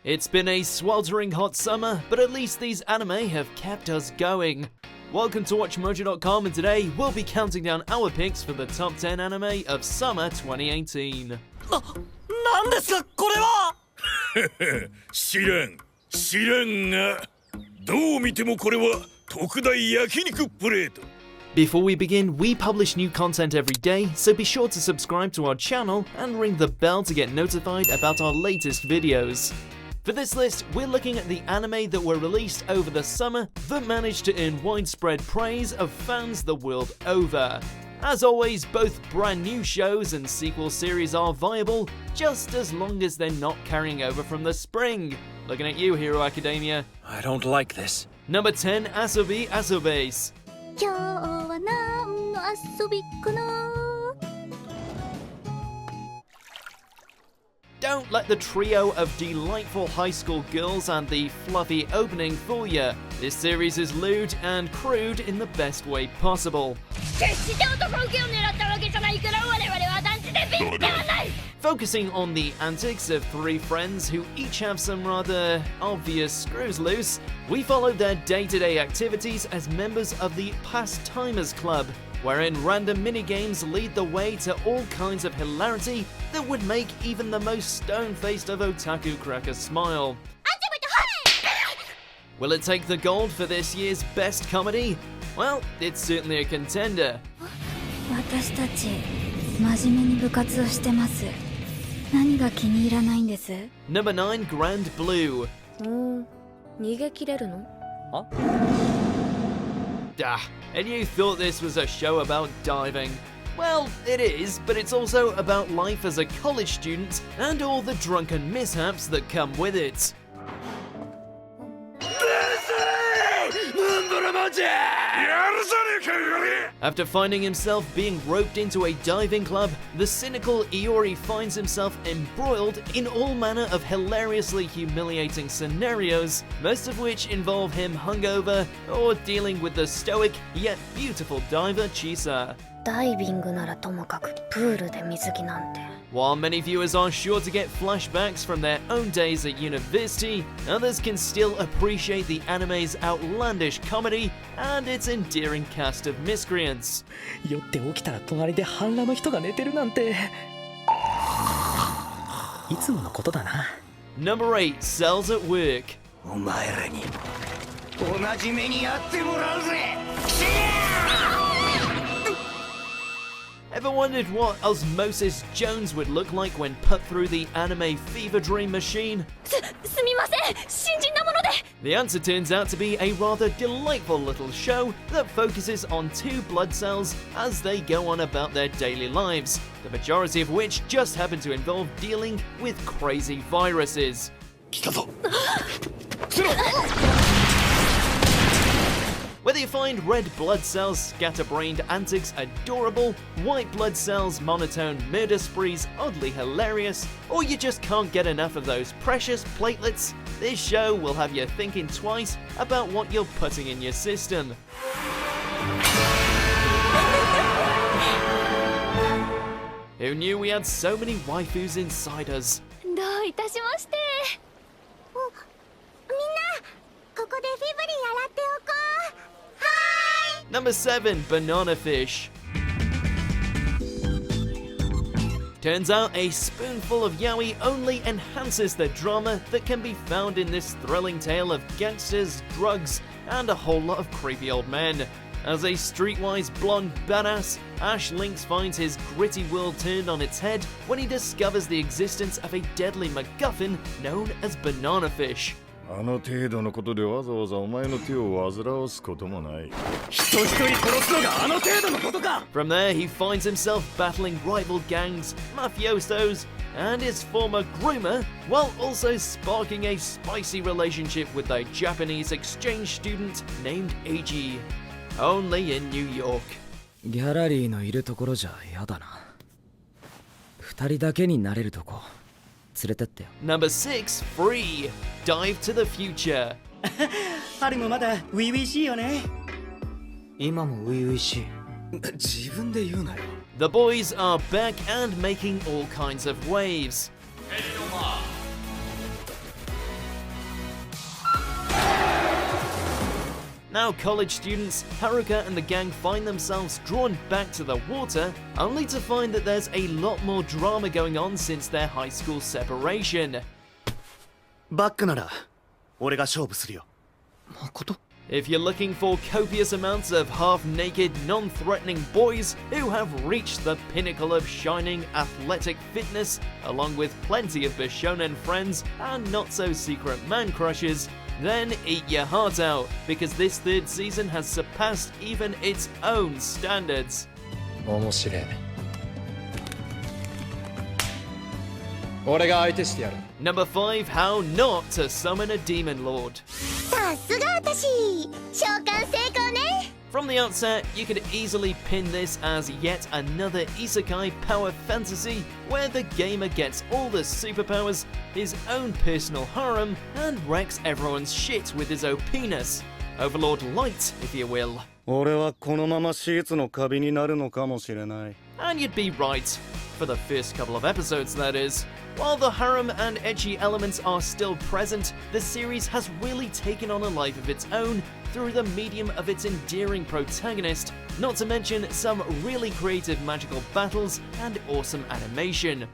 It's been a sweltering hot summer, but at least these anime have kept us going. Welcome to WatchMojo.com, and today we'll be counting down our picks for the top 10 anime of summer 2018. 何ですかこれは知らんがどう見てもこれは特大焼肉プレート Before we begin, we publish new content every day, so be sure to subscribe to our channel and ring the bell to get notified about our latest videos. For this list, we're looking at the anime that were released over the summer that managed to earn widespread praise of fans the world over. As always, both brand new shows and sequel series are viable, just as long as they're not carrying over from the spring. Looking at you, Hero Academia. I don't like this. Number 10, Asobi Asobase. 今日は何の遊びかな Don't let the trio of delightful high school girls and the fluffy opening fool you. This series is lewd and crude in the best way possible. Focusing on the antics of three friends who each have some rather obvious screws loose, we follow their day-to-day activities as members of the Pastimers Club, wherein random minigames lead the way to all kinds of hilarity that would make even the most stone-faced of otaku crackers smile. Will it take the gold for this year's best comedy? Well, it's certainly a contender. 私たち真面目に部活をしてます。何が気に入らないんです Number 9, Grand Blue. 逃げ切れるの And you thought this was a show about diving. Well, it is, but it's also about life as a college student and all the drunken mishaps that come with it. After finding himself being roped into a diving club, the cynical Iori finds himself embroiled in all manner of hilariously humiliating scenarios, most of which involve him hungover or dealing with the stoic yet beautiful diver Chisa. ダイビングならともかくプールで水着なんて While many viewers are sure to get flashbacks from their own days at university, others can still appreciate the anime's outlandish comedy and its endearing cast of miscreants. 酔って起きたら隣で半裸の人が寝てるなんていつものことだな Number 8, Cells at Work. お前らに同じ目に遭ってもらうぜ Ever wondered what Osmosis Jones would look like when put through the anime fever dream machine? すみません新人なもので The answer turns out to be a rather delightful little show that focuses on two blood cells as they go on about their daily lives, the majority of which just happen to involve dealing with crazy viruses. 来たぞ Whether you find red blood cells' scatterbrained antics adorable, white blood cells' monotone murder sprees oddly hilarious, or you just can't get enough of those precious platelets, this show will have you thinking twice about what you're putting in your system. Who knew we had so many waifus inside us? どういたしましてみんなここでフィブリン洗っておこう Number 7, Banana Fish. Turns out a spoonful of yaoi only enhances the drama that can be found in this thrilling tale of gangsters, drugs, and a whole lot of creepy old men. As a streetwise blonde badass, Ash Lynx finds his gritty world turned on its head when he discovers the existence of a deadly MacGuffin known as Banana Fish. あの程度のことでわざわざお前の手を煩わすこともない人一人殺すのがあの程度のことか From there, he finds himself battling rival gangs, mafiosos, and his former groomer, while also sparking a spicy relationship with a Japanese exchange student named Eiji. Only in New York. ギャラリーのいるところじゃやだな二人だけになれるとこ連れてってよ Number 6, Free. Dive to the future. 春もまだ初々しいよね今も初々しい自分で言うなよ The boys are back and making all kinds of waves. Now college students, Haruka and the gang find themselves drawn back to the water, only to find that there's a lot more drama going on since their high school separation. バックなら俺が勝負するよ。誠？ If you're looking for copious amounts of half-naked, non-threatening boys who have reached the pinnacle of shining athletic fitness, along with plenty of Bishonen friends and not-so-secret man crushes, then eat your heart out, because this third season has surpassed even its own standards. 面白い。俺が相手してやる。Number 5, How Not to Summon a Demon Lord. さすが私召喚成功ね。 From the outset, you could easily pin this as yet another isekai power fantasy where the gamer gets all the superpowers, his own personal harem, and wrecks everyone's shit with his OPness. Overlord Light, if you will. 俺はこのままシーツのカビになるのかもしれない。 And you'd be right. For the first couple of episodes, that is. While the harem and ecchi elements are still present, the series has really taken on a life of its own through the medium of its endearing protagonist, not to mention some really creative magical battles and awesome animation.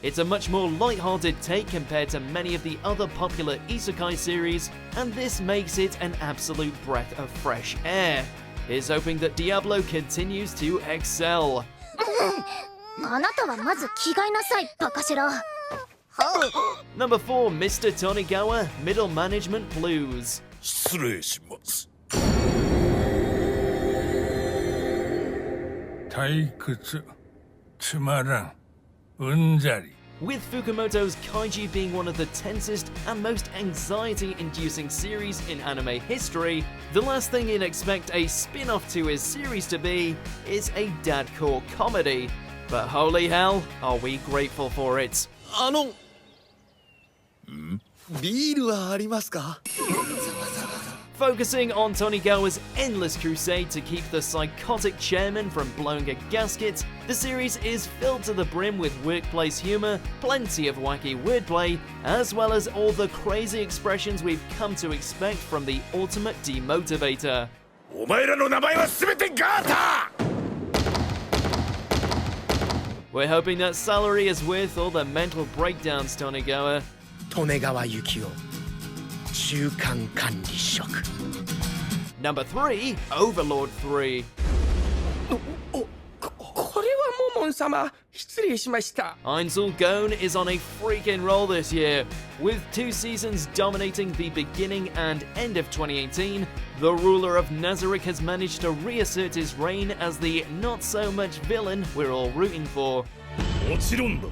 It's a much more light-hearted take compared to many of the other popular isekai series, and this makes it an absolute breath of fresh air. Here's hoping that Diablo continues to excel. あなたはまず着替えなさい、バカしら。Number 4, Mr. Tonegawa, Middle Management Blues. 失礼します。退屈、つまらん、うんざり。 With Fukumoto's Kaiji being one of the tensest and most anxiety-inducing series in anime history, the last thing you'd expect a spin-off to his series to be is a dadcore comedy. But holy hell, are we grateful for it. ビールはありますか？ Focusing on Tonegawa's endless crusade to keep the psychotic chairman from blowing a gasket, the series is filled to the brim with workplace humor, plenty of wacky wordplay, as well as all the crazy expressions we've come to expect from the ultimate demotivator. お前らの名前は全てガーター。 We're hoping that salary is worth all the mental breakdowns, Tonegawa. 利根川幸雄中間管理職。 Number 3, Overlord III. これはモモン様、失礼しました。 Ainsul Gon is on a freaking roll this year. With 2 seasons dominating the beginning and end of 2018, the ruler of Nazarick has managed to reassert his reign as the not-so-much villain we're all rooting for. もちろんだ。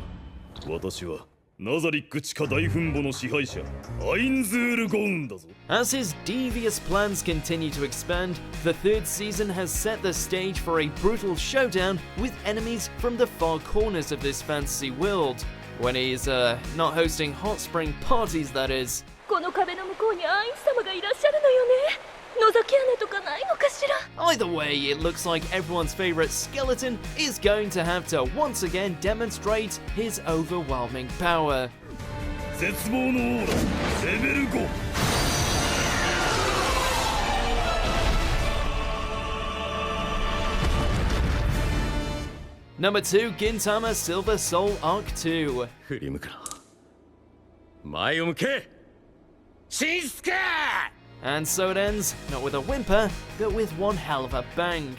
私はナザリック地下大墳墓の支配者アインズール・ゴウンだぞ。 As his devious plans continue to expand, the 3rd season has set the stage for a brutal showdown with enemies from the far corners of this fantasy world. When he's, not hosting hot spring parties, that is. この壁の向こうにアイン様がいらっしゃるのよね。覗き穴とかないのかしら。 Either way, it looks like everyone's favorite skeleton is going to have to once again demonstrate his overwhelming power. 絶望のオーラレベル5。 Number 2, Gintama Silver Soul Arc 2. 振り向くな。前を向け。シンスケー。 And so it ends, not with a whimper, but with one hell of a bang.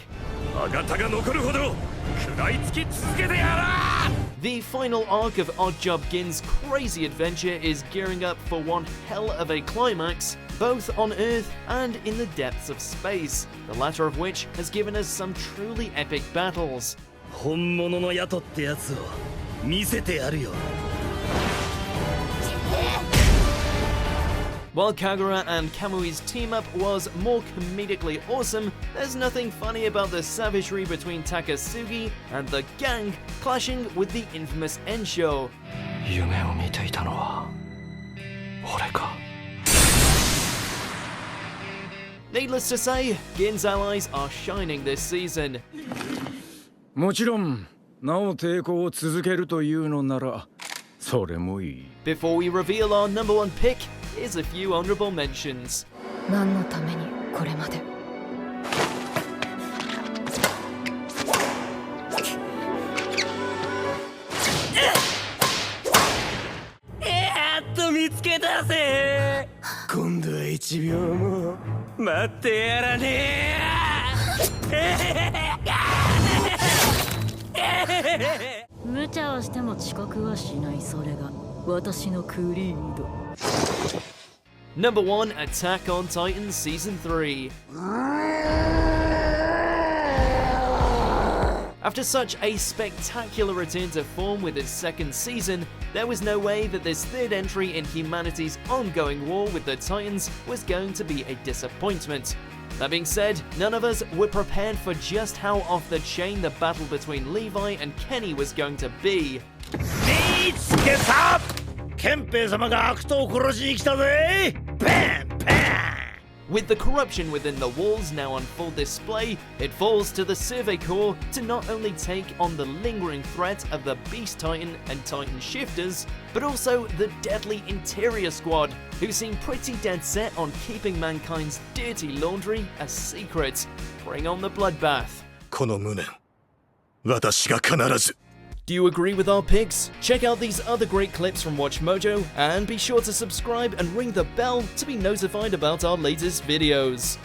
あがたが残るほど食らいつき続けてやら。 The final arc of Oddjob Gin's crazy adventure is gearing up for one hell of a climax, both on Earth and in the depths of space, the latter of which has given us some truly epic battles. 本物のヤトってやつを見せてやるよ。 While Kagura and Kamui's team-up was more comedically awesome, there's nothing funny about the savagery between Takasugi and the gang clashing with the infamous Ensho. 夢を見ていたのは俺か。 Needless to say, Gin's allies are shining this season. もちろんなお抵抗を続けるというのならそれもいい。 Before we reveal our number one pick, here's a few honorable mentions. 何のためにこれまで。やっと見つけたぜ。今度は1秒も待ってやらねえ。無茶をしても遅刻はしない、それが私のクリード。 Number 1, Attack on Titan Season 3. After such a spectacular return to form with its second season, there was no way that this third entry in humanity's ongoing war with the Titans was going to be a disappointment. That being said, none of us were prepared for just how off the chain the battle between Levi and Kenny was going to be. 見つけた。ケンペイ様が悪党を殺しに来たぜ。バンバン。 With the corruption within the walls now on full display, it falls to the Survey Corps to not only take on the lingering threat of the Beast Titan and Titan Shifters, but also the deadly Interior Squad, who seem pretty dead set on keeping mankind's dirty laundry a secret. Bring on the bloodbath. この無念、私が必ず。 Do you agree with our picks? Check out these other great clips from WatchMojo, and be sure to subscribe and ring the bell to be notified about our latest videos.